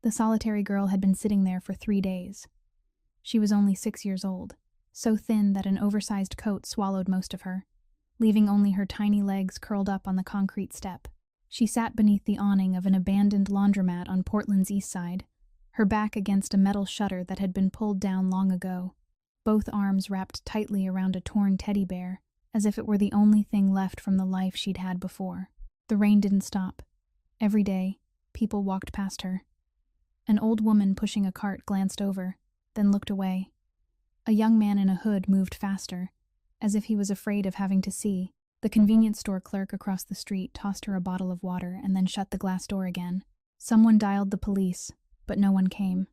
The solitary girl had been sitting there for 3 days. She was only 6 years old, so thin that an oversized coat swallowed most of her, leaving only her tiny legs curled up on the concrete step. She sat beneath the awning of an abandoned laundromat on Portland's east side, her back against a metal shutter that had been pulled down long ago, both arms wrapped tightly around a torn teddy bear, as if it were the only thing left from the life she'd had before. The rain didn't stop. Every day, people walked past her. An old woman pushing a cart glanced over, then looked away. A young man in a hood moved faster, as if he was afraid of having to see. The convenience store clerk across the street tossed her a bottle of water and then shut the glass door again. Someone dialed the police, but no one came.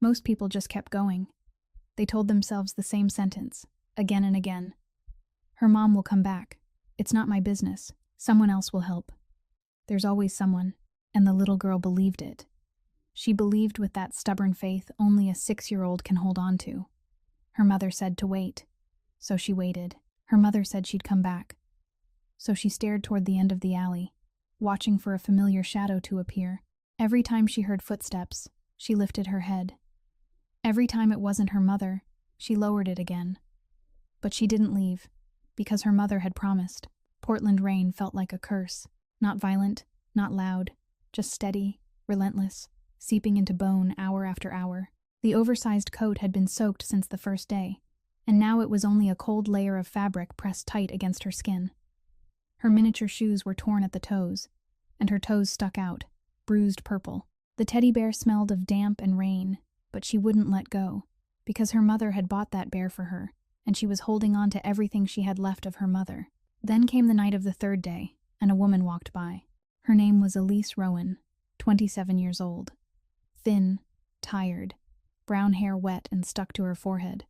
Most people just kept going. They told themselves the same sentence, again and again. Her mom will come back. It's not my business. Someone else will help. There's always someone, and the little girl believed it. She believed with that stubborn faith only a 6-year-old can hold on to. Her mother said to wait, so she waited. Her mother said she'd come back, so she stared toward the end of the alley, watching for a familiar shadow to appear. Every time she heard footsteps, she lifted her head. Every time it wasn't her mother, she lowered it again. But she didn't leave, because her mother had promised. Portland rain felt like a curse, not violent, not loud, just steady, relentless, seeping into bone hour after hour. The oversized coat had been soaked since the first day, and now it was only a cold layer of fabric pressed tight against her skin. Her miniature shoes were torn at the toes, and her toes stuck out, bruised purple. The teddy bear smelled of damp and rain, but she wouldn't let go, because her mother had bought that bear for her, and she was holding on to everything she had left of her mother. Then came the night of the 3rd day, and a woman walked by. Her name was Elise Rowan, 27 years old. Thin, tired, brown hair wet and stuck to her forehead,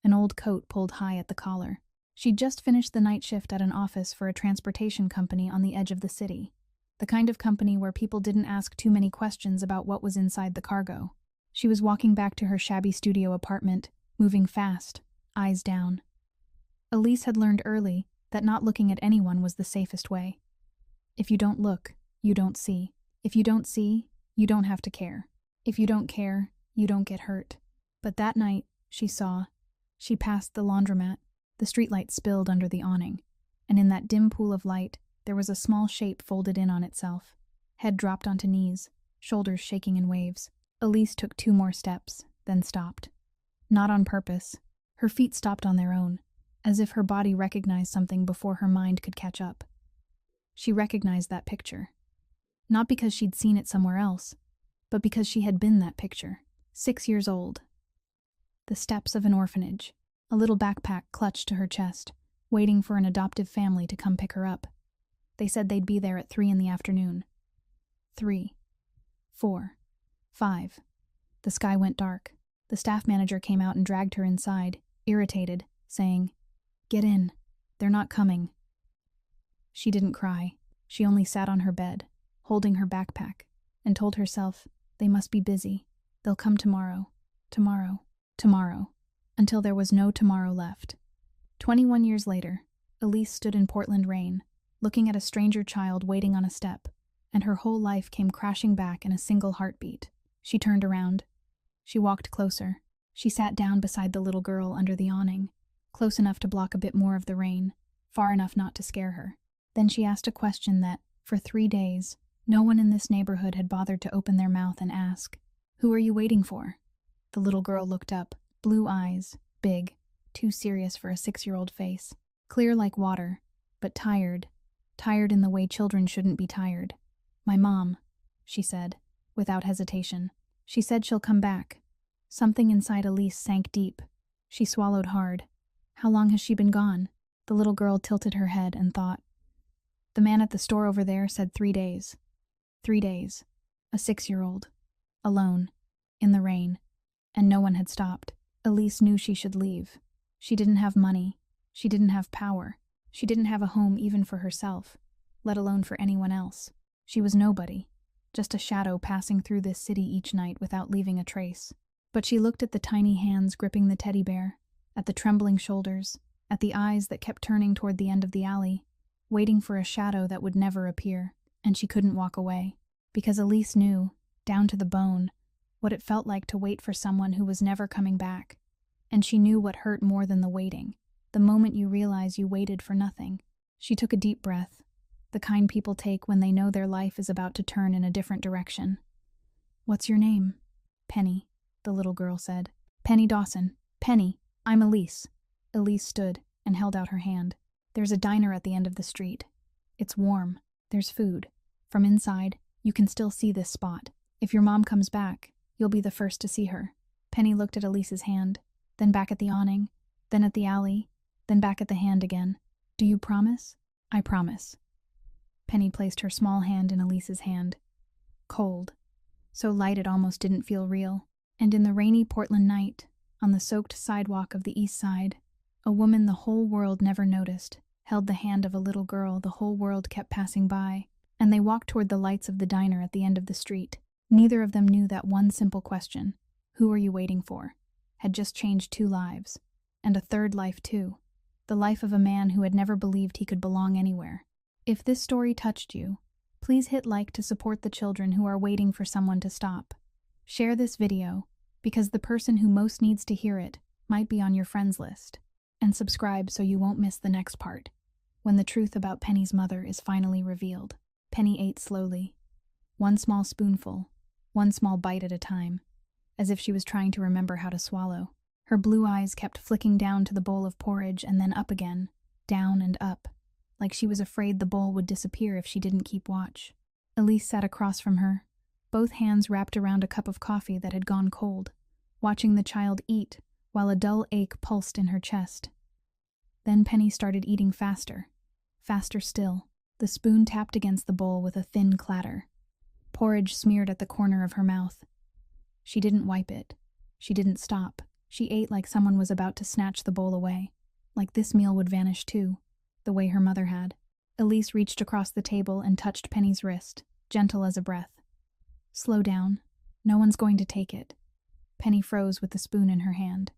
an old coat pulled high at the collar. She'd just finished the night shift at an office for a transportation company on the edge of the city, the kind of company where people didn't ask too many questions about what was inside the cargo. She was walking back to her shabby studio apartment, moving fast, eyes down. Elise had learned early that not looking at anyone was the safest way. If you don't look, you don't see. If you don't see, you don't have to care. If you don't care, you don't get hurt. But that night, she saw. She passed the laundromat. The streetlight spilled under the awning, and in that dim pool of light, there was a small shape folded in on itself. Head dropped onto knees, shoulders shaking in waves. Elise took 2 more steps, then stopped. Not on purpose. Her feet stopped on their own, as if her body recognized something before her mind could catch up. She recognized that picture. Not because she'd seen it somewhere else, but because she had been that picture. 6 years old. The steps of an orphanage, a little backpack clutched to her chest, waiting for an adoptive family to come pick her up. They said they'd be there at 3 in the afternoon. 3, 4, 5. The sky went dark. The staff manager came out and dragged her inside, irritated, saying, "Get in. They're not coming." She didn't cry. She only sat on her bed, holding her backpack, and told herself, they must be busy. They'll come tomorrow, tomorrow, tomorrow, until there was no tomorrow left. 21 years later, Elise stood in Portland rain, looking at a stranger child waiting on a step, and her whole life came crashing back in a single heartbeat. She turned around. She walked closer. She sat down beside the little girl under the awning, close enough to block a bit more of the rain, far enough not to scare her. Then she asked a question that, for 3 days, no one in this neighborhood had bothered to open their mouth and ask. "Who are you waiting for?" The little girl looked up, blue eyes, big, too serious for a 6-year-old face, clear like water, but tired in the way children shouldn't be tired. "My mom," she said, without hesitation. "She said she'll come back." Something inside Elise sank deep. She swallowed hard. How long has she been gone? The little girl tilted her head and thought. The man at the store over there said 3 days. 3 days. A 6-year-old. Alone. In the rain. And no one had stopped. Elise knew she should leave. She didn't have money. She didn't have power. She didn't have a home even for herself, let alone for anyone else. She was nobody. Just a shadow passing through this city each night without leaving a trace. But she looked at the tiny hands gripping the teddy bear, at the trembling shoulders, at the eyes that kept turning toward the end of the alley, waiting for a shadow that would never appear, and she couldn't walk away. Because Elise knew, down to the bone, what it felt like to wait for someone who was never coming back. And she knew what hurt more than the waiting, the moment you realize you waited for nothing. She took a deep breath, the kind people take when they know their life is about to turn in a different direction. "What's your name?" "Penny," the little girl said. "Penny Dawson. Penny, I'm Elise." Elise stood and held out her hand. "There's a diner at the end of the street. It's warm. There's food. From inside, you can still see this spot. If your mom comes back, you'll be the first to see her." Penny looked at Elise's hand, then back at the awning, then at the alley, then back at the hand again. "Do you promise?" "I promise." Penny placed her small hand in Elise's hand. Cold, so light it almost didn't feel real. And in the rainy Portland night, on the soaked sidewalk of the east side, a woman the whole world never noticed held the hand of a little girl the whole world kept passing by, and they walked toward the lights of the diner at the end of the street. Neither of them knew that one simple question, "Who are you waiting for?" had just changed 2 lives, and a third life too, the life of a man who had never believed he could belong anywhere. If this story touched you, please hit like to support the children who are waiting for someone to stop. Share this video, because the person who most needs to hear it might be on your friends list. And subscribe so you won't miss the next part, when the truth about Penny's mother is finally revealed. Penny ate slowly, one small spoonful, one small bite at a time, as if she was trying to remember how to swallow. Her blue eyes kept flicking down to the bowl of porridge and then up again, down and up, like she was afraid the bowl would disappear if she didn't keep watch. Elise sat across from her, both hands wrapped around a cup of coffee that had gone cold, watching the child eat while a dull ache pulsed in her chest. Then Penny started eating faster, faster still. The spoon tapped against the bowl with a thin clatter. Porridge smeared at the corner of her mouth. She didn't wipe it. She didn't stop. She ate like someone was about to snatch the bowl away, like this meal would vanish too, the way her mother had. Elise reached across the table and touched Penny's wrist, gentle as a breath. "Slow down. No one's going to take it." Penny froze with the spoon in her hand.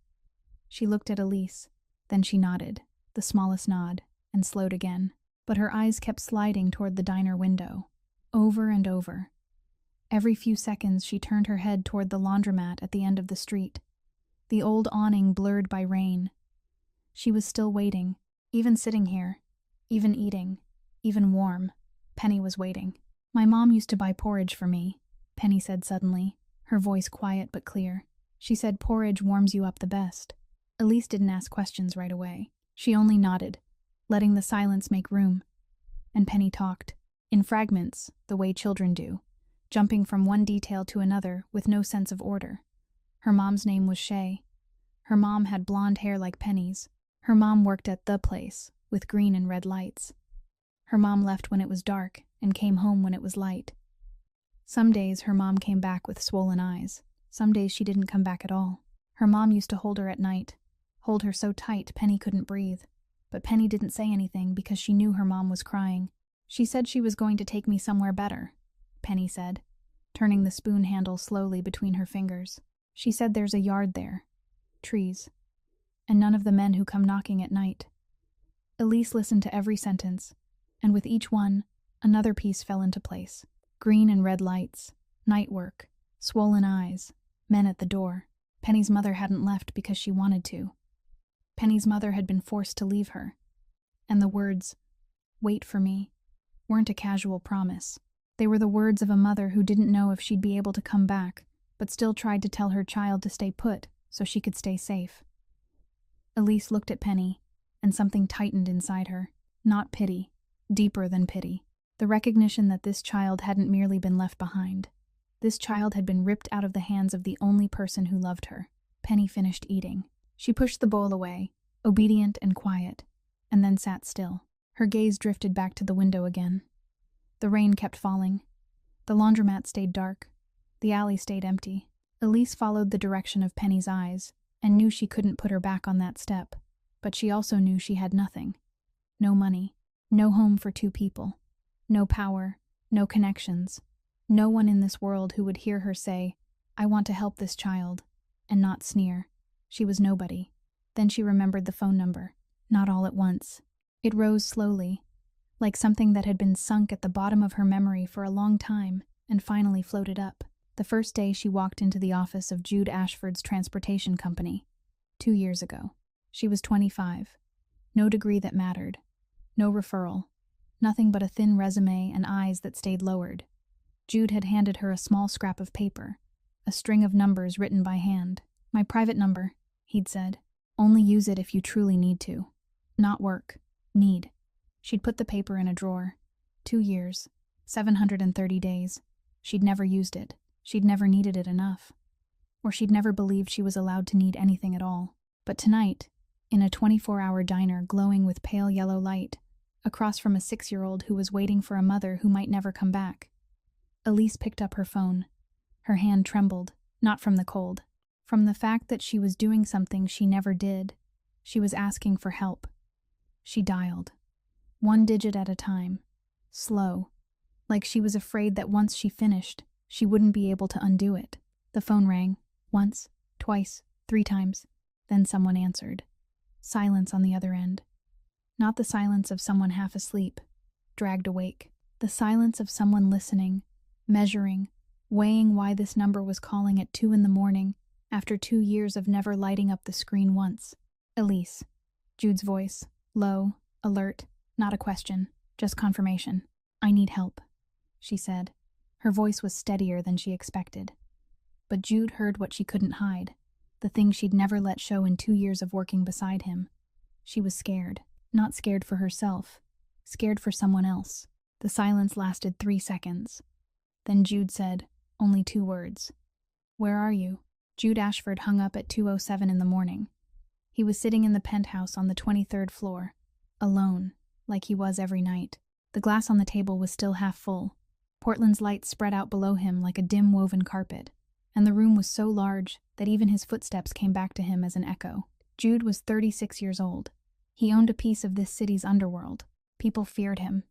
She looked at Elise, then she nodded, the smallest nod, and slowed again. But her eyes kept sliding toward the diner window, over and over. Every few seconds she turned her head toward the laundromat at the end of the street, the old awning blurred by rain. She was still waiting, even sitting here, even eating, even warm. Penny was waiting. "My mom used to buy porridge for me," Penny said suddenly, her voice quiet but clear. "She said porridge warms you up the best." Elise didn't ask questions right away. She only nodded, letting the silence make room. And Penny talked, in fragments, the way children do, jumping from one detail to another with no sense of order. Her mom's name was Shay. Her mom had blonde hair like Penny's. Her mom worked at the place, with green and red lights. Her mom left when it was dark and came home when it was light. Some days her mom came back with swollen eyes. Some days she didn't come back at all. Her mom used to hold her at night, hold her so tight Penny couldn't breathe. But Penny didn't say anything because she knew her mom was crying. "She said she was going to take me somewhere better," Penny said, turning the spoon handle slowly between her fingers. "She said there's a yard there, trees, and none of the men who come knocking at night." Elise listened to every sentence, and with each one, another piece fell into place. Green and red lights, night work, swollen eyes, men at the door. Penny's mother hadn't left because she wanted to. Penny's mother had been forced to leave her. And the words, "Wait for me," weren't a casual promise. They were the words of a mother who didn't know if she'd be able to come back, but still tried to tell her child to stay put so she could stay safe. Elise looked at Penny, and something tightened inside her. Not pity, deeper than pity. The recognition that this child hadn't merely been left behind. This child had been ripped out of the hands of the only person who loved her. Penny finished eating. She pushed the bowl away, obedient and quiet, and then sat still. Her gaze drifted back to the window again. The rain kept falling. The laundromat stayed dark. The alley stayed empty. Elise followed the direction of Penny's eyes and knew she couldn't put her back on that step, but she also knew she had nothing. No money, no home for 2 people, no power, no connections, no one in this world who would hear her say, "I want to help this child," and not sneer. She was nobody. Then she remembered the phone number, not all at once. It rose slowly, like something that had been sunk at the bottom of her memory for a long time and finally floated up. The first day she walked into the office of Jude Ashford's transportation company, 2 years ago. She was 25. No degree that mattered. No referral. Nothing but a thin resume and eyes that stayed lowered. Jude had handed her a small scrap of paper, a string of numbers written by hand. "My private number," he'd said. "Only use it if you truly need to. Not work. Need." She'd put the paper in a drawer. 2 years. 730 days. She'd never used it. She'd never needed it enough. Or she'd never believed she was allowed to need anything at all. But tonight, in a 24-hour diner glowing with pale yellow light, across from a 6-year-old who was waiting for a mother who might never come back, Elise picked up her phone. Her hand trembled, not from the cold. From the fact that she was doing something she never did. She was asking for help. She dialed. 1 digit at a time. Slow. Like she was afraid that once she finished, she wouldn't be able to undo it. The phone rang. Once, twice, 3 times. Then someone answered. Silence on the other end. Not the silence of someone half asleep, dragged awake. The silence of someone listening, measuring, weighing why this number was calling at 2 a.m. after 2 years of never lighting up the screen once. Elise. Jude's voice, low, alert, not a question, just confirmation. "I need help," she said. Her voice was steadier than she expected. But Jude heard what she couldn't hide, the thing she'd never let show in 2 years of working beside him. She was scared, not scared for herself, scared for someone else. The silence lasted 3 seconds. Then Jude said, only 2 words. "Where are you?" Jude Ashford hung up at 2:07 in the morning. He was sitting in the penthouse on the 23rd floor, alone, like he was every night. The glass on the table was still half full. Portland's light spread out below him like a dim woven carpet, and the room was so large that even his footsteps came back to him as an echo. Jude was 36 years old. He owned a piece of this city's underworld. People feared him.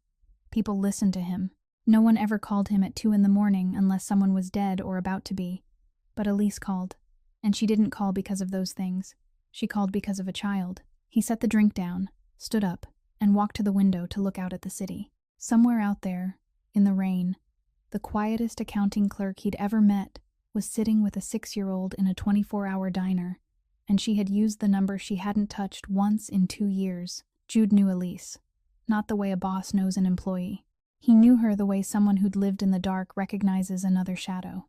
People listened to him. No one ever called him at 2 a.m. unless someone was dead or about to be. But Elise called. And she didn't call because of those things. She called because of a child. He set the drink down, stood up, and walked to the window to look out at the city. Somewhere out there, in the rain, the quietest accounting clerk he'd ever met was sitting with a 6-year-old in a 24-hour diner, and she had used the number she hadn't touched once in 2 years. Jude knew Elise. Not the way a boss knows an employee. He knew her the way someone who'd lived in the dark recognizes another shadow.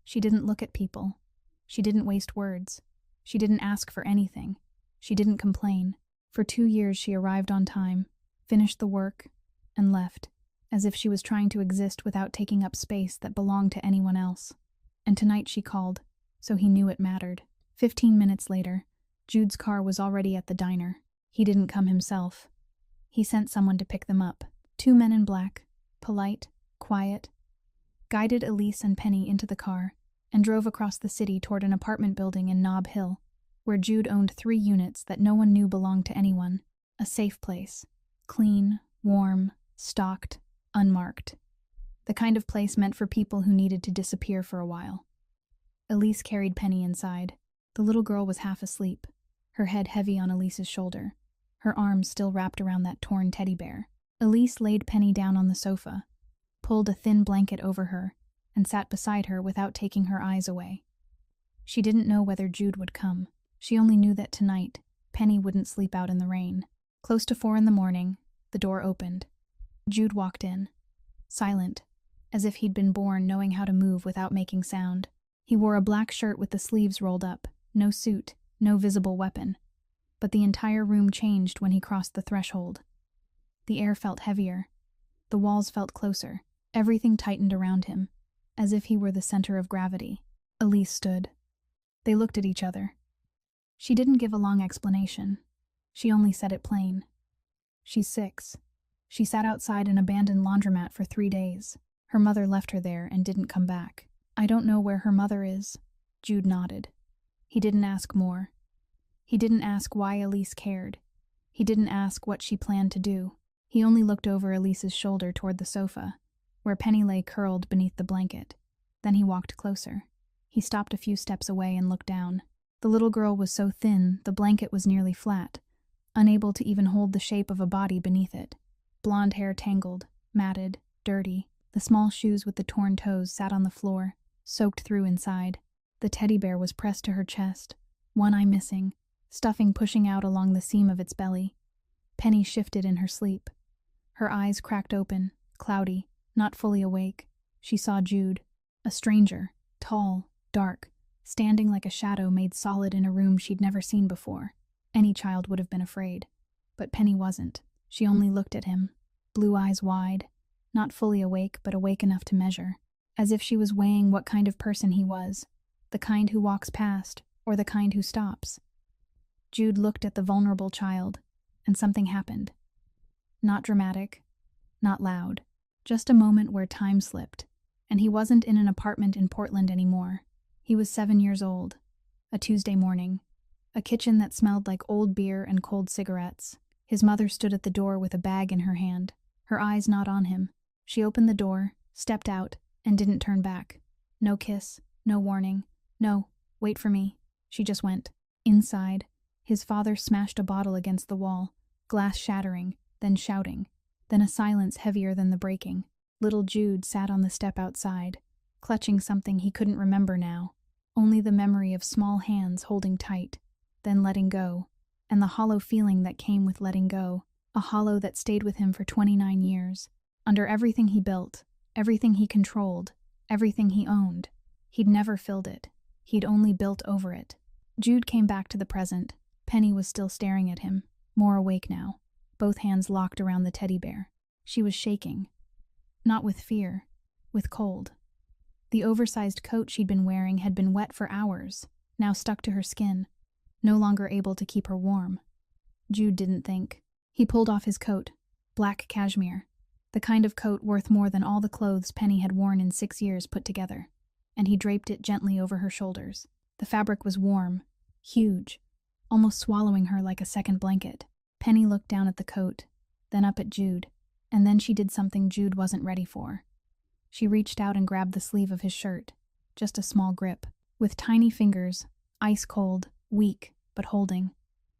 She didn't look at people. She didn't waste words. She didn't ask for anything. She didn't complain. For 2 years she arrived on time, finished the work, and left, as if she was trying to exist without taking up space that belonged to anyone else. And tonight she called, so he knew it mattered. 15 minutes later, Jude's car was already at the diner. He didn't come himself. He sent someone to pick them up. 2 men in black, polite, quiet, guided Elise and Penny into the car and drove across the city toward an apartment building in Nob Hill, where Jude owned 3 units that no one knew belonged to anyone. A safe place. Clean, warm, stocked, unmarked. The kind of place meant for people who needed to disappear for a while. Elise carried Penny inside. The little girl was half asleep, her head heavy on Elise's shoulder, her arms still wrapped around that torn teddy bear. Elise laid Penny down on the sofa, pulled a thin blanket over her, and sat beside her without taking her eyes away. She didn't know whether Jude would come. She only knew that tonight, Penny wouldn't sleep out in the rain. Close to 4 a.m, the door opened. Jude walked in, silent, as if he'd been born knowing how to move without making sound. He wore a black shirt with the sleeves rolled up, no suit, no visible weapon. But the entire room changed when he crossed the threshold. The air felt heavier. The walls felt closer. Everything tightened around him, as if he were the center of gravity. Elise stood. They looked at each other. She didn't give a long explanation. She only said it plain. She's 6. She sat outside an abandoned laundromat for 3 days. Her mother left her there and didn't come back. I don't know where her mother is. Jude nodded. He didn't ask more. He didn't ask why Elise cared. He didn't ask what she planned to do. He only looked over Elise's shoulder toward the sofa, where Penny lay curled beneath the blanket. Then he walked closer. He stopped a few steps away and looked down. The little girl was so thin, the blanket was nearly flat, unable to even hold the shape of a body beneath it. Blonde hair tangled, matted, dirty. The small shoes with the torn toes sat on the floor, soaked through inside. The teddy bear was pressed to her chest, one eye missing, stuffing pushing out along the seam of its belly. Penny shifted in her sleep. Her eyes cracked open, cloudy, not fully awake. She saw Jude, a stranger, tall, dark, standing like a shadow made solid in a room she'd never seen before. Any child would have been afraid. But Penny wasn't. She only looked at him, blue eyes wide, not fully awake but awake enough to measure, as if she was weighing what kind of person he was, the kind who walks past or the kind who stops. Jude looked at the vulnerable child, and something happened. Not dramatic, not loud, just a moment where time slipped, and he wasn't in an apartment in Portland anymore. He was 7 years old. A Tuesday morning. A kitchen that smelled like old beer and cold cigarettes. His mother stood at the door with a bag in her hand, her eyes not on him. She opened the door, stepped out, and didn't turn back. No kiss, no warning. No, wait for me. She just went. Inside, his father smashed a bottle against the wall, glass shattering, then shouting, then a silence heavier than the breaking. Little Jude sat on the step outside, clutching something he couldn't remember now, only the memory of small hands holding tight, then letting go, and the hollow feeling that came with letting go, a hollow that stayed with him for 29 years. Under everything he built, everything he controlled, everything he owned, he'd never filled it. He'd only built over it. Jude came back to the present. Penny was still staring at him, more awake now, both hands locked around the teddy bear. She was shaking. Not with fear, with cold. The oversized coat she'd been wearing had been wet for hours, now stuck to her skin, no longer able to keep her warm. Jude didn't think. He pulled off his coat, black cashmere, the kind of coat worth more than all the clothes Penny had worn in 6 years put together, and he draped it gently over her shoulders. The fabric was warm, huge, almost swallowing her like a second blanket. Penny looked down at the coat, then up at Jude, and then she did something Jude wasn't ready for. She reached out and grabbed the sleeve of his shirt, just a small grip, with tiny fingers, ice cold, weak, but holding,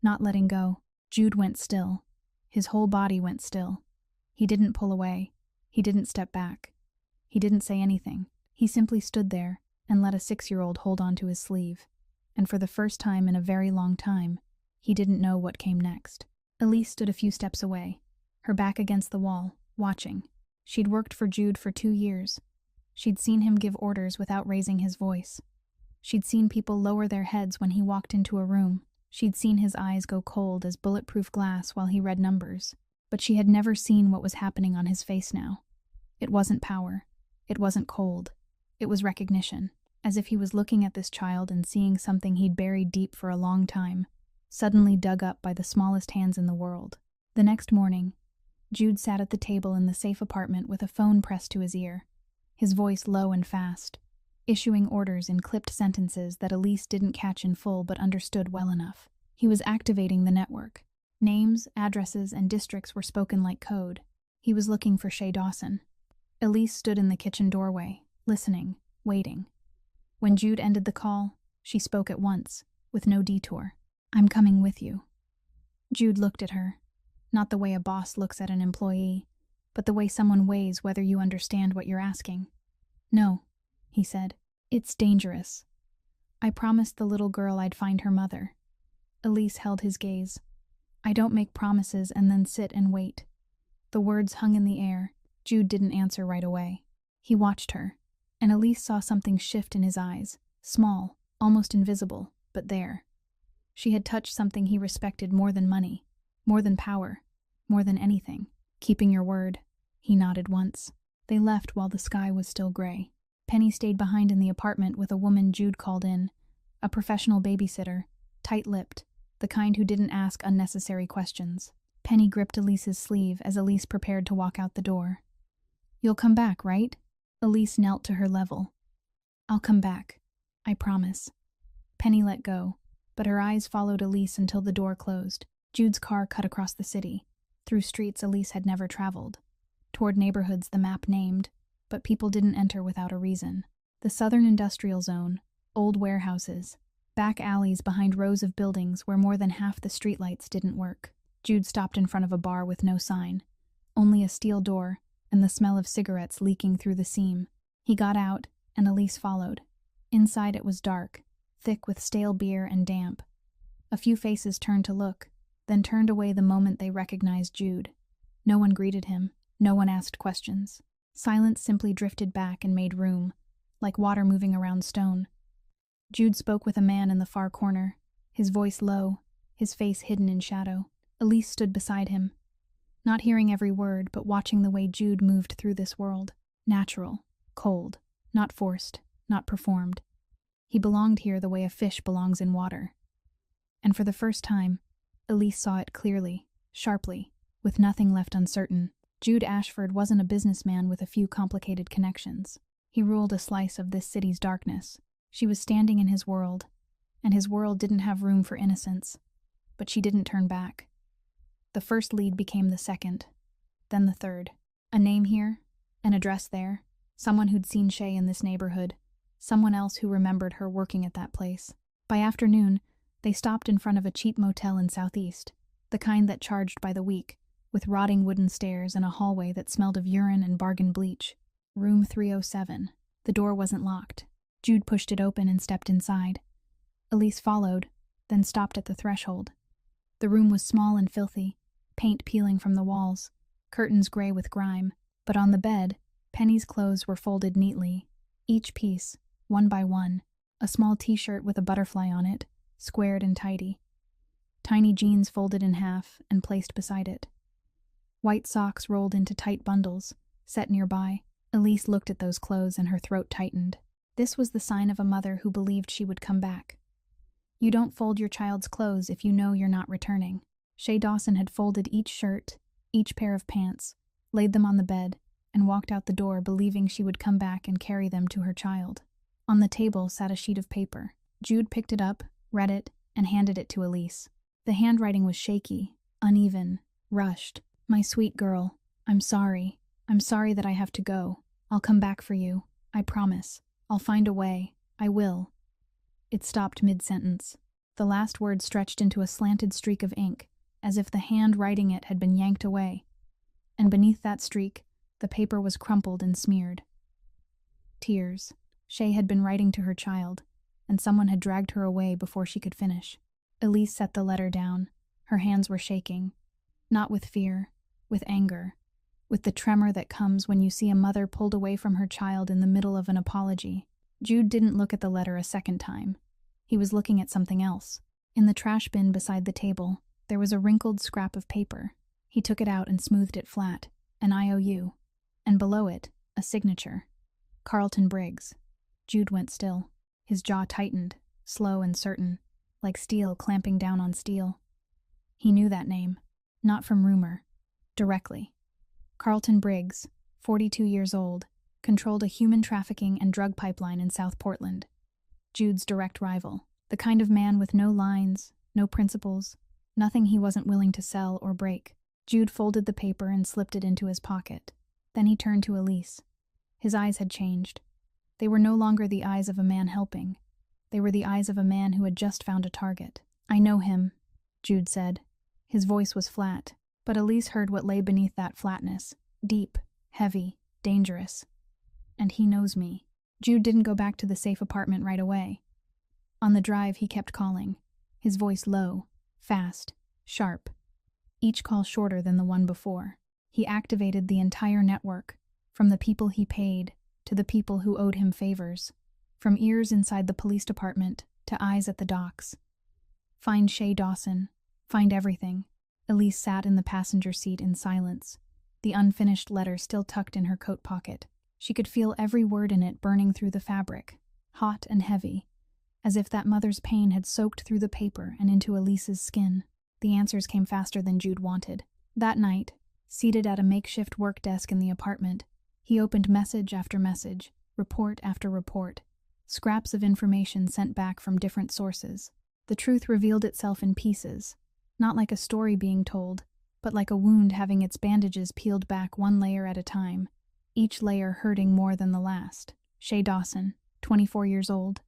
not letting go. Jude went still. His whole body went still. He didn't pull away. He didn't step back. He didn't say anything. He simply stood there and let a 6-year-old hold onto his sleeve. And for the first time in a very long time, he didn't know what came next. Elise stood a few steps away, her back against the wall, watching. She'd worked for Jude for 2 years. She'd seen him give orders without raising his voice. She'd seen people lower their heads when he walked into a room. She'd seen his eyes go cold as bulletproof glass while he read numbers. But she had never seen what was happening on his face now. It wasn't power. It wasn't cold. It was recognition, as if he was looking at this child and seeing something he'd buried deep for a long time, suddenly dug up by the smallest hands in the world. The next morning, Jude sat at the table in the safe apartment with a phone pressed to his ear, his voice low and fast, issuing orders in clipped sentences that Elise didn't catch in full but understood well enough. He was activating the network. Names, addresses, and districts were spoken like code. He was looking for Shay Dawson. Elise stood in the kitchen doorway, listening, waiting. When Jude ended the call, she spoke at once, with no detour. "I'm coming with you." Jude looked at her, not the way a boss looks at an employee, but the way someone weighs whether you understand what you're asking. "No," he said. "It's dangerous. I promised the little girl I'd find her mother." Elise held his gaze. "I don't make promises and then sit and wait." The words hung in the air. Jude didn't answer right away. He watched her, and Elise saw something shift in his eyes, small, almost invisible, but there. She had touched something he respected more than money, more than power, more than anything. "Keeping your word," he nodded once. They left while the sky was still gray. Penny stayed behind in the apartment with a woman Jude called in, a professional babysitter, tight-lipped, the kind who didn't ask unnecessary questions. Penny gripped Elise's sleeve as Elise prepared to walk out the door. "You'll come back, right?" Elise knelt to her level. "I'll come back. I promise." Penny let go, but her eyes followed Elise until the door closed. Jude's car cut across the city, through streets Elise had never traveled, toward neighborhoods the map named, but people didn't enter without a reason. The southern industrial zone, old warehouses, back alleys behind rows of buildings where more than half the streetlights didn't work. Jude stopped in front of a bar with no sign, only a steel door and the smell of cigarettes leaking through the seam. He got out, and Elise followed. Inside it was dark, thick with stale beer and damp. A few faces turned to look, then turned away the moment they recognized Jude. No one greeted him, no one asked questions. Silence simply drifted back and made room, like water moving around stone. Jude spoke with a man in the far corner, his voice low, his face hidden in shadow. Elise stood beside him, not hearing every word, but watching the way Jude moved through this world. Natural, cold, not forced, not performed. He belonged here the way a fish belongs in water. And for the first time, Elise saw it clearly, sharply, with nothing left uncertain. Jude Ashford wasn't a businessman with a few complicated connections. He ruled a slice of this city's darkness. She was standing in his world, and his world didn't have room for innocence. But she didn't turn back. The first lead became the second, then the third. A name here, an address there, someone who'd seen Shay in this neighborhood, someone else who remembered her working at that place. By afternoon, they stopped in front of a cheap motel in Southeast, the kind that charged by the week, with rotting wooden stairs and a hallway that smelled of urine and bargain bleach. Room 307. The door wasn't locked. Jude pushed it open and stepped inside. Elise followed, then stopped at the threshold. The room was small and filthy, paint peeling from the walls, curtains gray with grime, but on the bed, Penny's clothes were folded neatly, each piece, one by one, a small t-shirt with a butterfly on it, squared and tidy. Tiny jeans folded in half and placed beside it. White socks rolled into tight bundles, set nearby. Elise looked at those clothes and her throat tightened. This was the sign of a mother who believed she would come back. You don't fold your child's clothes if you know you're not returning. Shay Dawson had folded each shirt, each pair of pants, laid them on the bed, and walked out the door believing she would come back and carry them to her child. On the table sat a sheet of paper. Jude picked it up, read it, and handed it to Elise. The handwriting was shaky, uneven, rushed. My sweet girl, I'm sorry. I'm sorry that I have to go. I'll come back for you. I promise. I'll find a way. I will. It stopped mid-sentence. The last word stretched into a slanted streak of ink, as if the hand writing it had been yanked away. And beneath that streak, the paper was crumpled and smeared. Tears. Shay had been writing to her child, and someone had dragged her away before she could finish. Elise set the letter down. Her hands were shaking. Not with fear, with anger, with the tremor that comes when you see a mother pulled away from her child in the middle of an apology. Jude didn't look at the letter a second time. He was looking at something else. In the trash bin beside the table, there was a wrinkled scrap of paper. He took it out and smoothed it flat, an IOU, and below it, a signature. Carlton Briggs. Jude went still. His jaw tightened, slow and certain, like steel clamping down on steel. He knew that name, not from rumor, directly. Carlton Briggs, 42 years old, controlled a human trafficking and drug pipeline in South Portland. Jude's direct rival, the kind of man with no lines, no principles, nothing he wasn't willing to sell or break. Jude folded the paper and slipped it into his pocket. Then he turned to Elise. His eyes had changed. They were no longer the eyes of a man helping. They were the eyes of a man who had just found a target. I know him, Jude said. His voice was flat, but Elise heard what lay beneath that flatness. Deep, heavy, dangerous. And he knows me. Jude didn't go back to the safe apartment right away. On the drive, he kept calling, his voice low, fast, sharp, each call shorter than the one before. He activated the entire network, from the people he paid to the people who owed him favors, from ears inside the police department to eyes at the docks. Find Shay Dawson. Find everything. Elise sat in the passenger seat in silence, the unfinished letter still tucked in her coat pocket. She could feel every word in it burning through the fabric, hot and heavy, as if that mother's pain had soaked through the paper and into Elise's skin. The answers came faster than Jude wanted. That night, seated at a makeshift work desk in the apartment, he opened message after message, report after report, scraps of information sent back from different sources. The truth revealed itself in pieces, not like a story being told, but like a wound having its bandages peeled back one layer at a time, each layer hurting more than the last. Shay Dawson, 24 years old.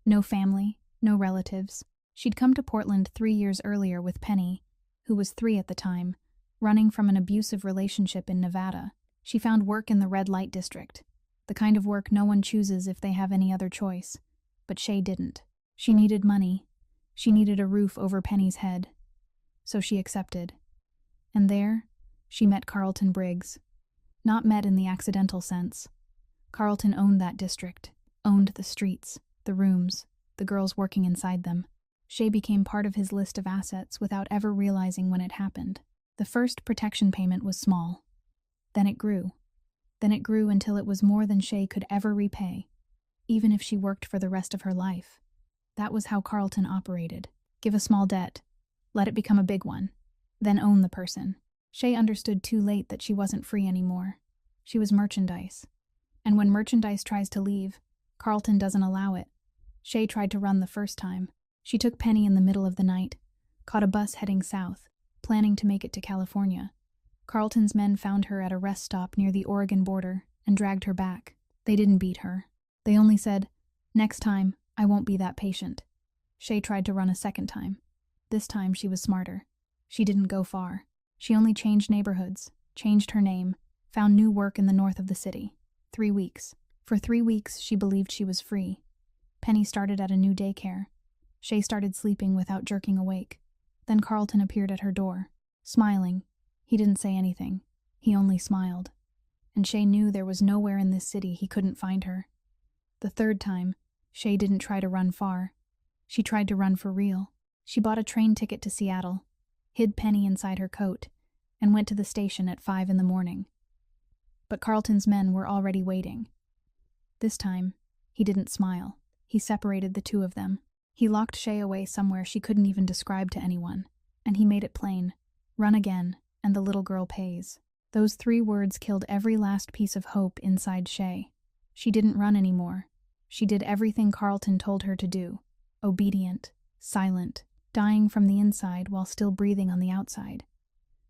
No family, no relatives. She'd come to Portland 3 years earlier with Penny, who was 3 at the time, running from an abusive relationship in Nevada. She found work in the red light district, The kind of work no one chooses if they have any other choice. But Shay didn't. She needed money. She needed a roof over Penny's head. So she accepted. And there, she met Carlton Briggs. Not met in the accidental sense. Carlton owned that district, owned the streets, the rooms, the girls working inside them. Shay became part of his list of assets without ever realizing when it happened. The first protection payment was small. Then it grew. Then it grew until it was more than Shay could ever repay, even if she worked for the rest of her life. That was how Carlton operated. Give a small debt, let it become a big one, then own the person. Shay understood too late that she wasn't free anymore. She was merchandise. And when merchandise tries to leave, Carlton doesn't allow it. Shay tried to run the first time. She took Penny in the middle of the night, caught a bus heading south, planning to make it to California. Carlton's men found her at a rest stop near the Oregon border and dragged her back. They didn't beat her. They only said, "Next time, I won't be that patient." Shay tried to run a second time. This time she was smarter. She didn't go far. She only changed neighborhoods, changed her name, found new work in the north of the city. 3 weeks. For 3 weeks, she believed she was free. Penny started at a new daycare. Shay started sleeping without jerking awake. Then Carlton appeared at her door, smiling. He didn't say anything. He only smiled. And Shay knew there was nowhere in this city he couldn't find her. The third time, Shay didn't try to run far. She tried to run for real. She bought a train ticket to Seattle, hid Penny inside her coat, and went to the station at 5 in the morning. But Carlton's men were already waiting. This time, he didn't smile. He separated the two of them. He locked Shay away somewhere she couldn't even describe to anyone, and he made it plain. Run again, and the little girl pays. Those 3 words killed every last piece of hope inside Shay. She didn't run anymore. She did everything Carlton told her to do. Obedient, silent, dying from the inside while still breathing on the outside.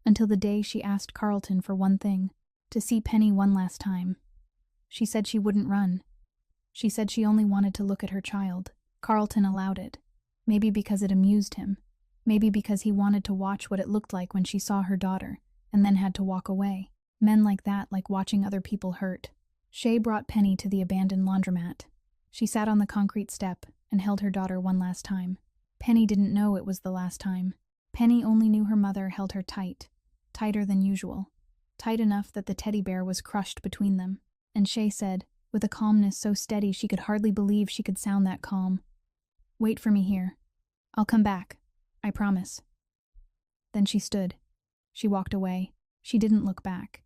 Until the day she asked Carlton for one thing, to see Penny one last time. She said she wouldn't run. She said she only wanted to look at her child. Carlton allowed it. Maybe because it amused him. Maybe because he wanted to watch what it looked like when she saw her daughter, and then had to walk away. Men like that like watching other people hurt. Shay brought Penny to the abandoned laundromat. She sat on the concrete step and held her daughter one last time. Penny didn't know it was the last time. Penny only knew her mother held her tight, tighter than usual, tight enough that the teddy bear was crushed between them. And Shay said, with a calmness so steady she could hardly believe she could sound that calm, "Wait for me here. I'll come back. I promise." Then she stood. She walked away. She didn't look back.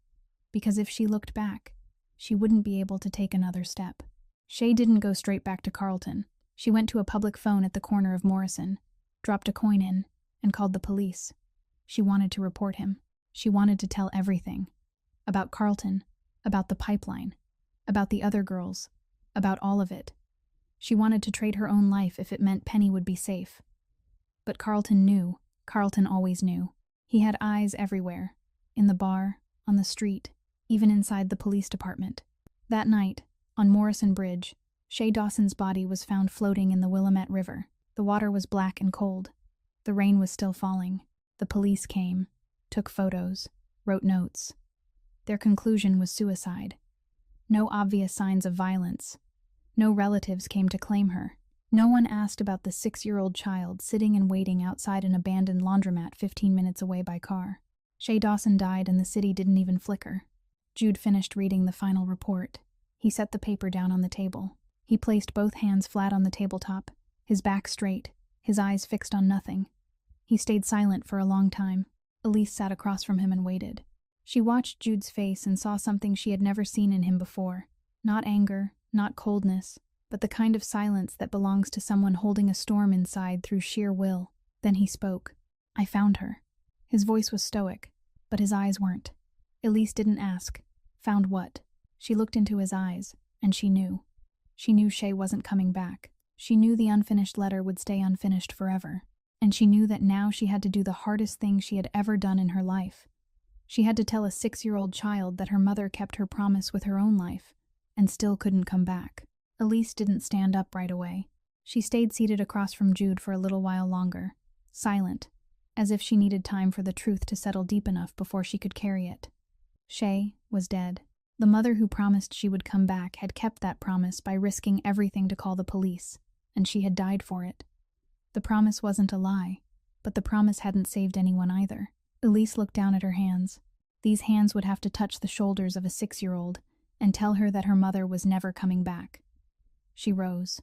Because if she looked back, she wouldn't be able to take another step. Shay didn't go straight back to Carlton. She went to a public phone at the corner of Morrison, dropped a coin in, and called the police. She wanted to report him. She wanted to tell everything. About Carlton, about the pipeline, about the other girls, about all of it. She wanted to trade her own life if it meant Penny would be safe. But Carlton knew. Carlton always knew. He had eyes everywhere. In the bar, on the street, even inside the police department. That night, on Morrison Bridge, Shay Dawson's body was found floating in the Willamette River. The water was black and cold. The rain was still falling. The police came, took photos, wrote notes. Their conclusion was suicide. No obvious signs of violence. No relatives came to claim her. No one asked about the 6-year-old child sitting and waiting outside an abandoned laundromat 15 minutes away by car. Shay Dawson died and the city didn't even flicker. Jude finished reading the final report. He set the paper down on the table. He placed both hands flat on the tabletop, his back straight, his eyes fixed on nothing. He stayed silent for a long time. Elise sat across from him and waited. She watched Jude's face and saw something she had never seen in him before. Not anger, not coldness, but the kind of silence that belongs to someone holding a storm inside through sheer will. Then he spoke. "I found her." His voice was stoic, but his eyes weren't. Elise didn't ask. Found what? She looked into his eyes, and she knew. She knew Shay wasn't coming back. She knew the unfinished letter would stay unfinished forever. And she knew that now she had to do the hardest thing she had ever done in her life. She had to tell a 6-year-old child that her mother kept her promise with her own life, and still couldn't come back. Elise didn't stand up right away. She stayed seated across from Jude for a little while longer, silent, as if she needed time for the truth to settle deep enough before she could carry it. Shay was dead. The mother who promised she would come back had kept that promise by risking everything to call the police, and she had died for it. The promise wasn't a lie, but the promise hadn't saved anyone either. Elise looked down at her hands. These hands would have to touch the shoulders of a 6-year-old and tell her that her mother was never coming back. She rose.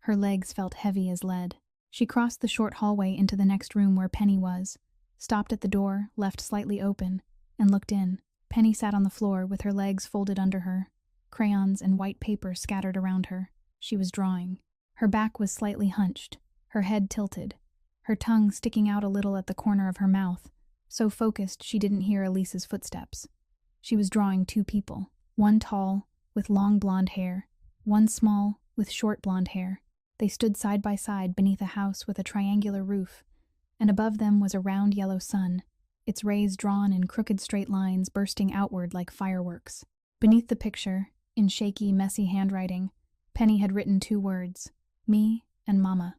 Her legs felt heavy as lead. She crossed the short hallway into the next room where Penny was, stopped at the door, left slightly open, and looked in. Penny sat on the floor with her legs folded under her, crayons and white paper scattered around her. She was drawing. Her back was slightly hunched, her head tilted, her tongue sticking out a little at the corner of her mouth, so focused she didn't hear Elise's footsteps. She was drawing 2 people, one tall, with long blonde hair, one small, with short blonde hair. They stood side by side beneath a house with a triangular roof, and above them was a round yellow sun, its rays drawn in crooked straight lines bursting outward like fireworks. Beneath the picture, in shaky, messy handwriting, Penny had written 2 words, "Me and Mama."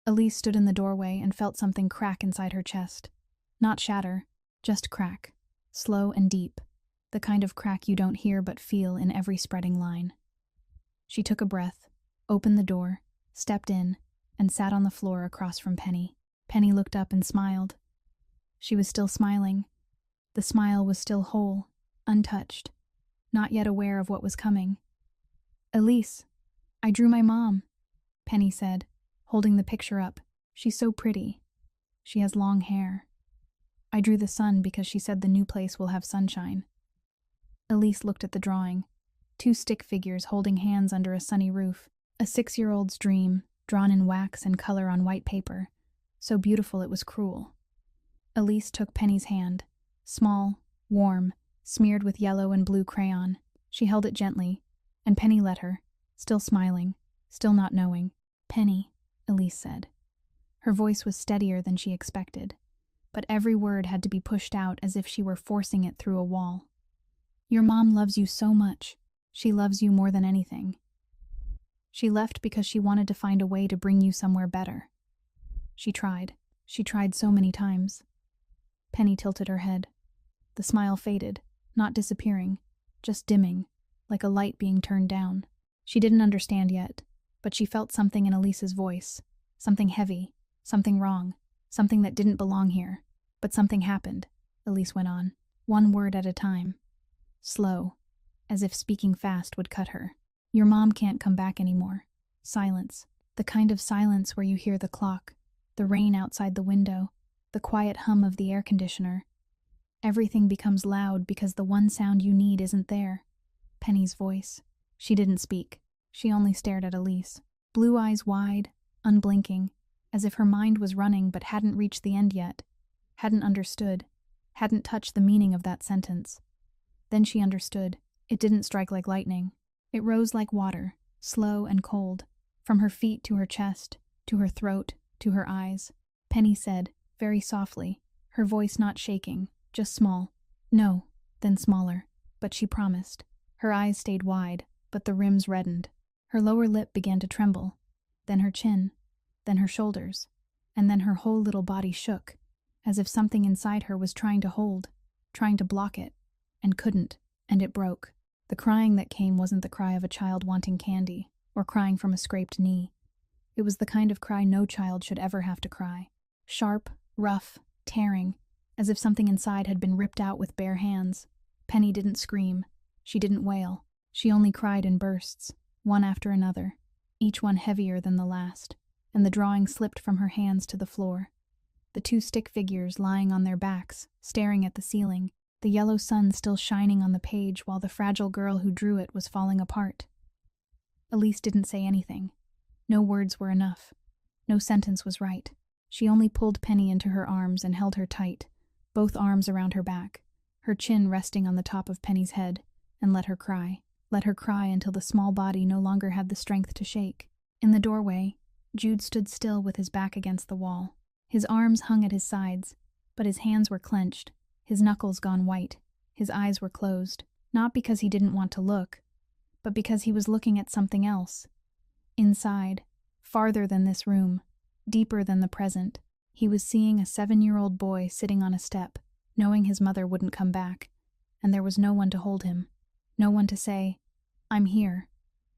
Elise stood in the doorway and felt something crack inside her chest. Not shatter, just crack, slow and deep, the kind of crack you don't hear but feel in every spreading line. She took a breath, opened the door, stepped in, and sat on the floor across from Penny. Penny looked up and smiled. She was still smiling. The smile was still whole, untouched, not yet aware of what was coming. "Elise, I drew my mom," Penny said, holding the picture up. "She's so pretty. She has long hair. I drew the sun because she said the new place will have sunshine." Elise looked at the drawing. 2 stick figures holding hands under a sunny roof. A 6-year-old's dream, drawn in wax and color on white paper, so beautiful it was cruel. Elise took Penny's hand, small, warm, smeared with yellow and blue crayon. She held it gently, and Penny let her, still smiling, still not knowing. "Penny," Elise said. Her voice was steadier than she expected, but every word had to be pushed out as if she were forcing it through a wall. "Your mom loves you so much. She loves you more than anything. She left because she wanted to find a way to bring you somewhere better. She tried. She tried so many times." Penny tilted her head. The smile faded, not disappearing, just dimming, like a light being turned down. She didn't understand yet, but she felt something in Elise's voice, something heavy, something wrong, something that didn't belong here. "But something happened," Elise went on, 1 word at a time, slow, as if speaking fast would cut her. "Your mom can't come back anymore. Silence. The kind of silence where you hear the clock, the rain outside the window, the quiet hum of the air conditioner. Everything becomes loud because the one sound you need isn't there." Penny's voice. She didn't speak. She only stared at Elise. Blue eyes wide, unblinking, as if her mind was running but hadn't reached the end yet, hadn't understood, hadn't touched the meaning of that sentence. Then she understood. It didn't strike like lightning. It rose like water, slow and cold, from her feet to her chest, to her throat, to her eyes. Penny said, very softly, her voice not shaking, just small, "No," then smaller, but she promised. Her eyes stayed wide, but the rims reddened. Her lower lip began to tremble, then her chin, then her shoulders, and then her whole little body shook, as if something inside her was trying to hold, trying to block it, and couldn't, and it broke. The crying that came wasn't the cry of a child wanting candy, or crying from a scraped knee. It was the kind of cry no child should ever have to cry. Sharp, rough, tearing, as if something inside had been ripped out with bare hands. Penny didn't scream. She didn't wail. She only cried in bursts, one after another, each one heavier than the last, and the drawing slipped from her hands to the floor. The 2 stick figures lying on their backs, staring at the ceiling, the yellow sun still shining on the page while the fragile girl who drew it was falling apart. Elise didn't say anything. No words were enough. No sentence was right. She only pulled Penny into her arms and held her tight, both arms around her back, her chin resting on the top of Penny's head, and let her cry. Let her cry until the small body no longer had the strength to shake. In the doorway, Jude stood still with his back against the wall. His arms hung at his sides, but his hands were clenched, his knuckles gone white, his eyes were closed, not because he didn't want to look, but because he was looking at something else. Inside, farther than this room, deeper than the present, he was seeing a 7-year-old boy sitting on a step, knowing his mother wouldn't come back, and there was no one to hold him. No one to say, "I'm here."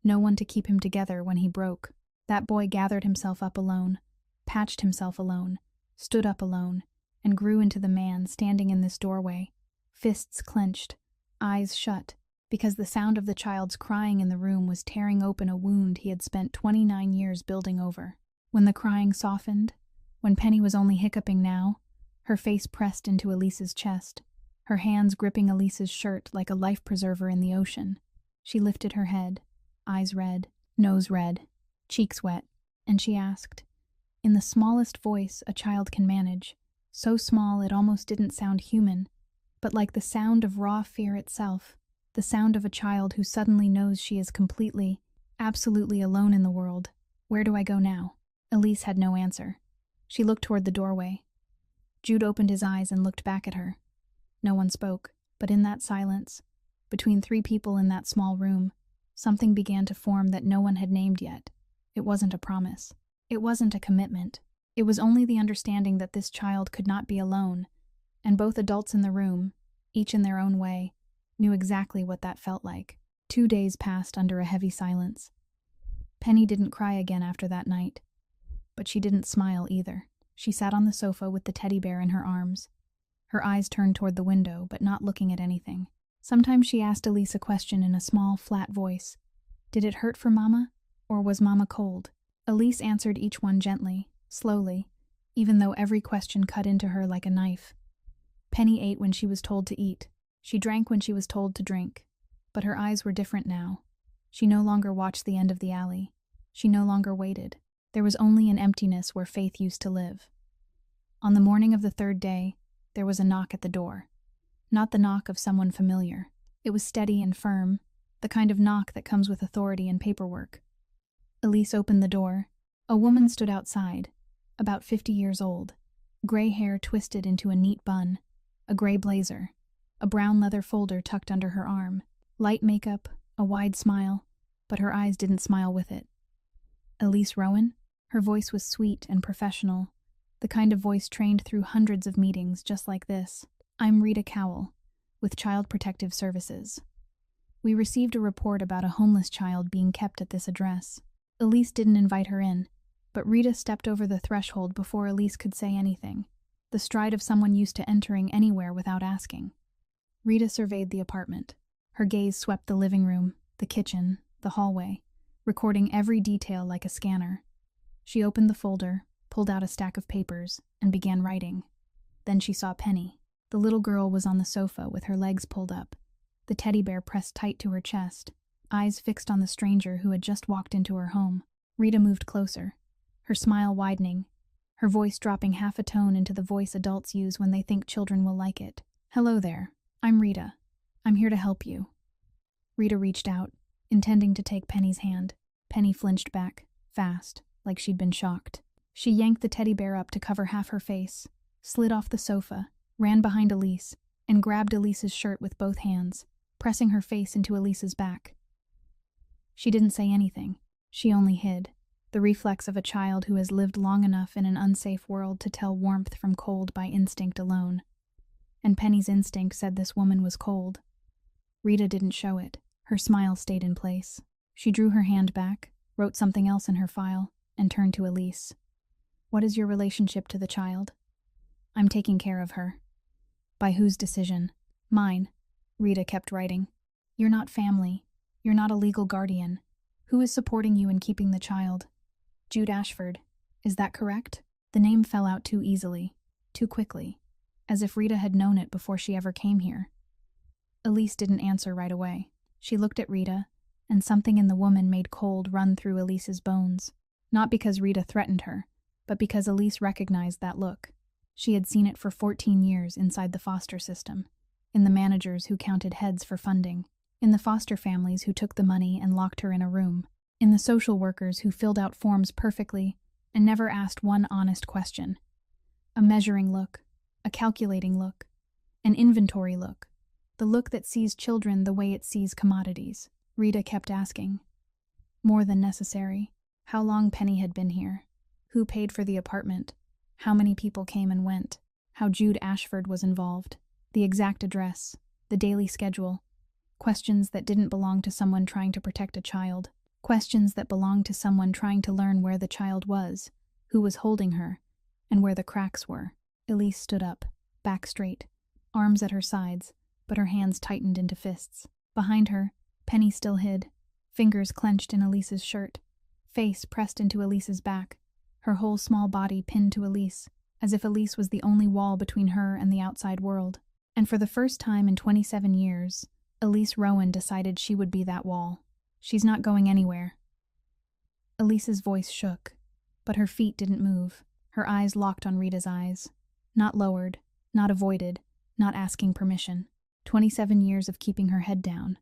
No one to keep him together when he broke. That boy gathered himself up alone, patched himself alone, stood up alone, and grew into the man standing in this doorway, fists clenched, eyes shut, because the sound of the child's crying in the room was tearing open a wound he had spent 29 years building over. When the crying softened, when Penny was only hiccuping now, her face pressed into Elise's chest, her hands gripping Elise's shirt like a life preserver in the ocean, she lifted her head, eyes red, nose red, cheeks wet, and she asked, in the smallest voice a child can manage, so small it almost didn't sound human, but like the sound of raw fear itself, the sound of a child who suddenly knows she is completely, absolutely alone in the world. "Where do I go now?" Elise had no answer. She looked toward the doorway. Jude opened his eyes and looked back at her. No one spoke, but in that silence, between three people in that small room, something began to form that no one had named yet. It wasn't a promise. It wasn't a commitment. It was only the understanding that this child could not be alone, and both adults in the room, each in their own way, knew exactly what that felt like. 2 days passed under a heavy silence. Penny didn't cry again after that night, but she didn't smile either. She sat on the sofa with the teddy bear in her arms, her eyes turned toward the window, but not looking at anything. Sometimes she asked Elise a question in a small, flat voice. Did it hurt for Mama, or was Mama cold? Elise answered each one gently, slowly, even though every question cut into her like a knife. Penny ate when she was told to eat. She drank when she was told to drink. But her eyes were different now. She no longer watched the end of the alley. She no longer waited. There was only an emptiness where faith used to live. On the morning of the 3rd day, there was a knock at the door. Not the knock of someone familiar. It was steady and firm, the kind of knock that comes with authority and paperwork. Elise opened the door. A woman stood outside, about 50 years old, gray hair twisted into a neat bun, a gray blazer, a brown leather folder tucked under her arm, light makeup, a wide smile, but her eyes didn't smile with it. Elise Rowan? Her voice was sweet and professional, the kind of voice trained through hundreds of meetings just like this. "I'm Rita Cowell, with Child Protective Services. We received a report about a homeless child being kept at this address." Elise didn't invite her in, but Rita stepped over the threshold before Elise could say anything, the stride of someone used to entering anywhere without asking. Rita surveyed the apartment. Her gaze swept the living room, the kitchen, the hallway, recording every detail like a scanner. She opened the folder, pulled out a stack of papers, and began writing. Then she saw Penny. The little girl was on the sofa with her legs pulled up, the teddy bear pressed tight to her chest, eyes fixed on the stranger who had just walked into her home. Rita moved closer, her smile widening, her voice dropping half a tone into the voice adults use when they think children will like it. "Hello there. I'm Rita. I'm here to help you." Rita reached out, intending to take Penny's hand. Penny flinched back, fast, like she'd been shocked. She yanked the teddy bear up to cover half her face, slid off the sofa, ran behind Elise, and grabbed Elise's shirt with both hands, pressing her face into Elise's back. She didn't say anything. She only hid, the reflex of a child who has lived long enough in an unsafe world to tell warmth from cold by instinct alone. And Penny's instinct said this woman was cold. Rita didn't show it. Her smile stayed in place. She drew her hand back, wrote something else in her file, and turned to Elise. "What is your relationship to the child?" "I'm taking care of her." "By whose decision?" "Mine." Rita kept writing. "You're not family. You're not a legal guardian. Who is supporting you in keeping the child?" "Jude Ashford. Is that correct?" The name fell out too easily, too quickly, as if Rita had known it before she ever came here. Elise didn't answer right away. She looked at Rita, and something in the woman made cold run through Elise's bones. Not because Rita threatened her, but because Elise recognized that look. She had seen it for 14 years inside the foster system, in the managers who counted heads for funding, in the foster families who took the money and locked her in a room, in the social workers who filled out forms perfectly and never asked one honest question. A measuring look, a calculating look, an inventory look, the look that sees children the way it sees commodities. Rita kept asking. More than necessary. How long Penny had been here. Who paid for the apartment. How many people came and went. How Jude Ashford was involved. The exact address. The daily schedule. Questions that didn't belong to someone trying to protect a child. Questions that belonged to someone trying to learn where the child was, who was holding her, and where the cracks were. Elise stood up, back straight, arms at her sides, but her hands tightened into fists. Behind her, Penny still hid, fingers clenched in Elise's shirt, face pressed into Elise's back, her whole small body pinned to Elise, as if Elise was the only wall between her and the outside world. And for the first time in 27 years, Elise Rowan decided she would be that wall. She's not going anywhere. Elise's voice shook, but her feet didn't move. Her eyes locked on Rita's eyes. Not lowered, not avoided, not asking permission. 27 years of keeping her head down.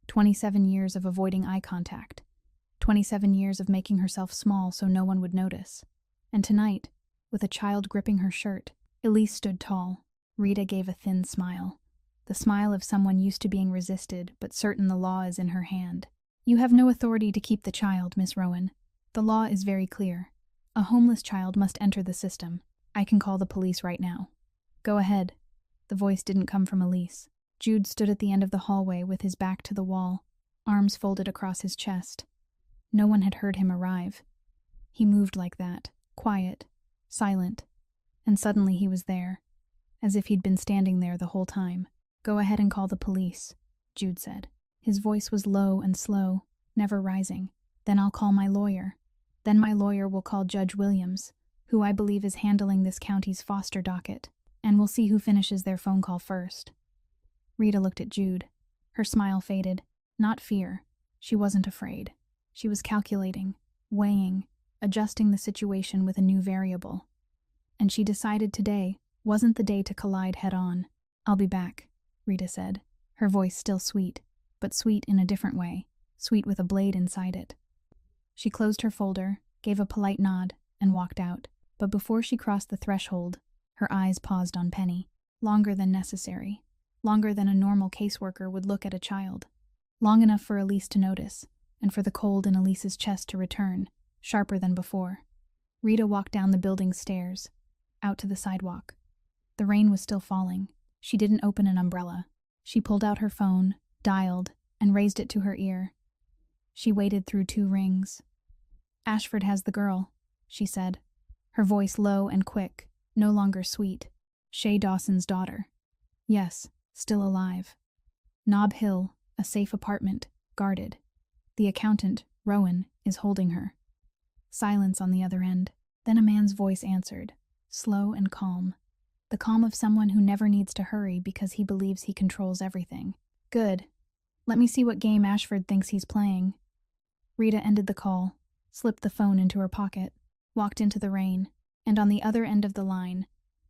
27 years of avoiding eye contact. 27 years of making herself small so no one would notice. And tonight, with a child gripping her shirt, Elise stood tall. Rita gave a thin smile. The smile of someone used to being resisted, but certain the law is in her hand. You have no authority to keep the child, Miss Rowan. The law is very clear. A homeless child must enter the system. I can call the police right now. Go ahead. The voice didn't come from Elise. Jude stood at the end of the hallway with his back to the wall, arms folded across his chest. No one had heard him arrive. He moved like that, quiet, silent, and suddenly he was there, as if he'd been standing there the whole time. Go ahead and call the police, Jude said. His voice was low and slow, never rising. Then I'll call my lawyer. Then my lawyer will call Judge Williams, who I believe is handling this county's foster docket, and we'll see who finishes their phone call first. Rita looked at Jude. Her smile faded. Not fear. She wasn't afraid. She was calculating, weighing, adjusting the situation with a new variable. And she decided today wasn't the day to collide head-on. I'll be back, Rita said, her voice still sweet, but sweet in a different way, sweet with a blade inside it. She closed her folder, gave a polite nod, and walked out. But before she crossed the threshold, her eyes paused on Penny, longer than necessary, longer than a normal caseworker would look at a child, long enough for Elise to notice, and for the cold in Elise's chest to return, sharper than before. Rita walked down the building's stairs, out to the sidewalk. The rain was still falling. She didn't open an umbrella. She pulled out her phone, dialed, and raised it to her ear. She waited through 2 rings. Ashford has the girl, she said, her voice low and quick, no longer sweet. Shay Dawson's daughter. Yes, still alive. Nob Hill, a safe apartment, guarded. The accountant, Rowan, is holding her. Silence on the other end. Then a man's voice answered, slow and calm. The calm of someone who never needs to hurry because he believes he controls everything. Good. Let me see what game Ashford thinks he's playing. Rita ended the call, slipped the phone into her pocket, walked into the rain, and on the other end of the line,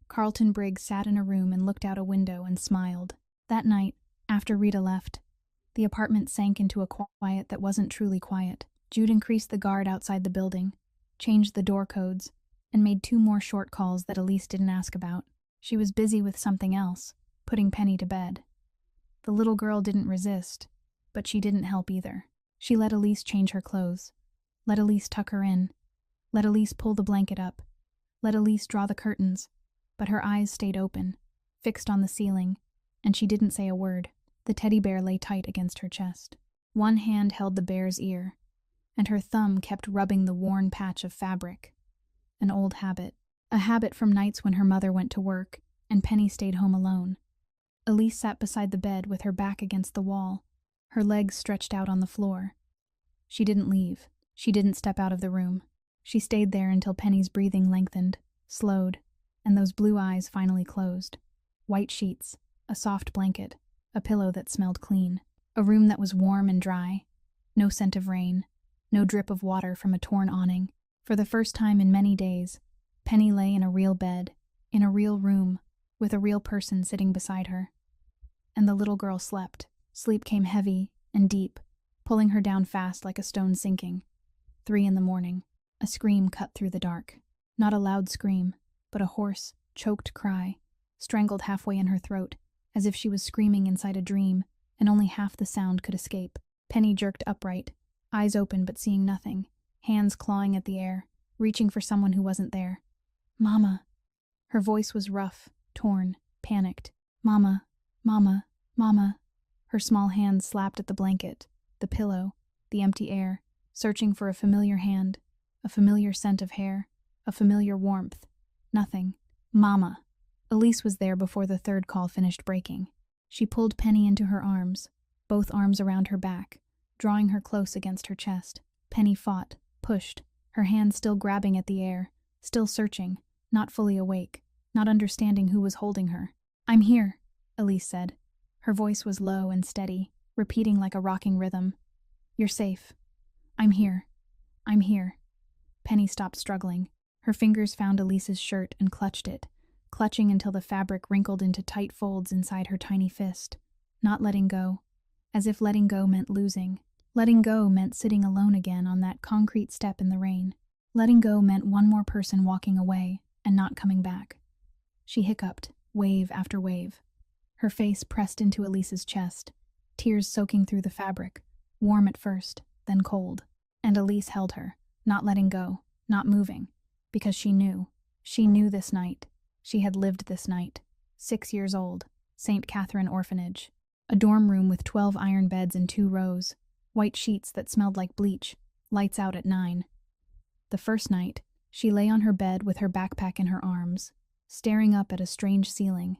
Carlton Briggs sat in a room and looked out a window and smiled. That night, after Rita left, the apartment sank into a quiet that wasn't truly quiet. Jude increased the guard outside the building, changed the door codes, and made 2 more short calls that Elise didn't ask about. She was busy with something else, putting Penny to bed. The little girl didn't resist, but she didn't help either. She let Elise change her clothes, let Elise tuck her in, let Elise pull the blanket up, let Elise draw the curtains, but her eyes stayed open, fixed on the ceiling, and she didn't say a word. The teddy bear lay tight against her chest. One hand held the bear's ear, and her thumb kept rubbing the worn patch of fabric. An old habit. A habit from nights when her mother went to work and Penny stayed home alone. Elise sat beside the bed with her back against the wall, her legs stretched out on the floor. She didn't leave. She didn't step out of the room. She stayed there until Penny's breathing lengthened, slowed, and those blue eyes finally closed. White sheets, a soft blanket, a pillow that smelled clean, a room that was warm and dry, no scent of rain, no drip of water from a torn awning. For the first time in many days, Penny lay in a real bed, in a real room, with a real person sitting beside her. And the little girl slept. Sleep came heavy and deep, pulling her down fast like a stone sinking. 3 a.m. A scream cut through the dark. Not a loud scream, but a hoarse, choked cry, strangled halfway in her throat, as if she was screaming inside a dream, and only half the sound could escape. Penny jerked upright, eyes open but seeing nothing, hands clawing at the air, reaching for someone who wasn't there. Mama. Her voice was rough, torn, panicked. Mama, Mama, Mama. Her small hands slapped at the blanket, the pillow, the empty air, searching for a familiar hand, a familiar scent of hair, a familiar warmth. Nothing. Mama. Elise was there before the third call finished breaking. She pulled Penny into her arms, both arms around her back, drawing her close against her chest. Penny fought, pushed, her hands still grabbing at the air, still searching, not fully awake, not understanding who was holding her. "I'm here," Elise said. Her voice was low and steady, repeating like a rocking rhythm. "You're safe. I'm here. I'm here." Penny stopped struggling. Her fingers found Elise's shirt and clutched it, clutching until the fabric wrinkled into tight folds inside her tiny fist, not letting go, as if letting go meant losing. Letting go meant sitting alone again on that concrete step in the rain. Letting go meant one more person walking away and not coming back. She hiccuped, wave after wave. Her face pressed into Elise's chest, tears soaking through the fabric, warm at first, then cold. And Elise held her, not letting go, not moving, because she knew this night. She had lived this night. 6 years old, St. Catherine Orphanage. A dorm room with 12 iron beds in 2 rows, white sheets that smelled like bleach, lights out at 9. The first night, she lay on her bed with her backpack in her arms, staring up at a strange ceiling,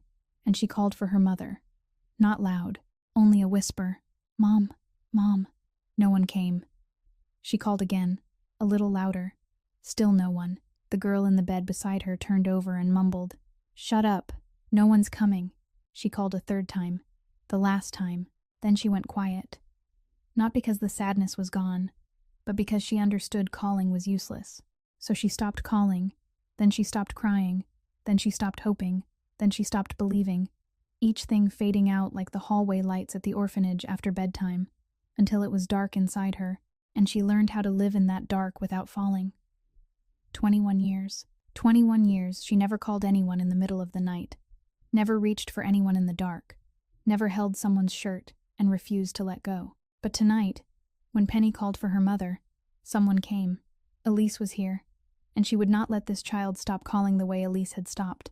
and she called for her mother. Not loud, only a whisper. "Mom, Mom." No one came. She called again, a little louder. Still no one. The girl in the bed beside her turned over and mumbled, "Shut up. No one's coming." She called a third time. The last time. Then she went quiet. Not because the sadness was gone, but because she understood calling was useless. So she stopped calling, then she stopped crying, then she stopped hoping, then she stopped believing, each thing fading out like the hallway lights at the orphanage after bedtime, until it was dark inside her, and she learned how to live in that dark without falling. 21 years. 21 years she never called anyone in the middle of the night, never reached for anyone in the dark, never held someone's shirt and refused to let go. But tonight, when Penny called for her mother, someone came. Elise was here, and she would not let this child stop calling the way Elise had stopped.